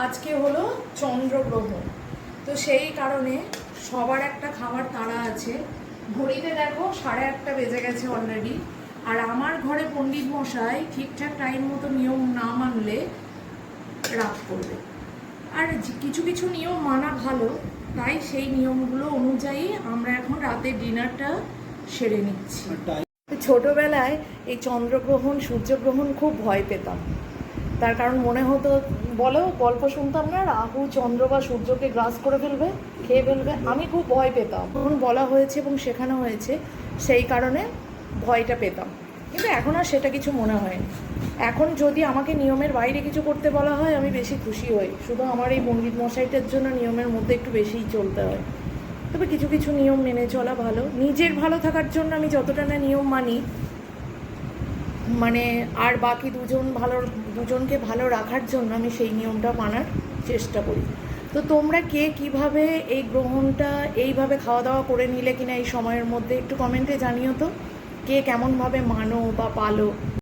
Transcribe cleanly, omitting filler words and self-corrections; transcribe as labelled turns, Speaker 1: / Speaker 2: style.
Speaker 1: আজকে হলো চন্দ্রগ্রহণ, তো সেই কারণে সবার একটা খাবার তাড়া আছে। ঘড়িতে দেখো 1:30 বেজে গেছে অলরেডি। আর আমার ঘরে পণ্ডিত মশাই ঠিকঠাক টাইম মতো নিয়ম না মানলে রাগ করবে। আর কিছু কিছু নিয়ম মানা ভালো, তাই সেই নিয়মগুলো অনুযায়ী আমরা এখন রাতে ডিনারটা সেরে নিচ্ছি। ছোটবেলায় এই চন্দ্রগ্রহণ সূর্যগ্রহণ খুব ভয় পেতাম, তার কারণ মনে হতো, বলো গল্প শুনতাম না, রাহু চন্দ্র বা সূর্যকে গ্রাস করে ফেলবে, খেয়ে ফেলবে। আমি খুব ভয় পেতাম, তখন বলা হয়েছে এবং শেখানো হয়েছে, সেই কারণে ভয়টা পেতাম। কিন্তু এখন আর সেটা কিছু মনে হয়নি। এখন যদি আমাকে নিয়মের বাইরে কিছু করতে বলা হয় আমি বেশি খুশি হই। শুধু আমার এই পণ্ডিত মশাইটার জন্য নিয়মের মধ্যে একটু বেশিই চলতে হয়। তবে কিছু কিছু নিয়ম মেনে চলা ভালো। নিজের ভালো থাকার জন্য আমি যতটা না নিয়ম মানি, মানে আর বাকি দুজনকে ভালো রাখার জন্য আমি সেই নিয়মটা মানার চেষ্টা করি। তো তোমরা কে কিভাবে এই গ্রহণটা এইভাবে খাওয়া দাওয়া করে নিলে কিনা এই সময়ের মধ্যে একটু কমেন্টে জানিও তো, কে কেমনভাবে মানো বা পালো।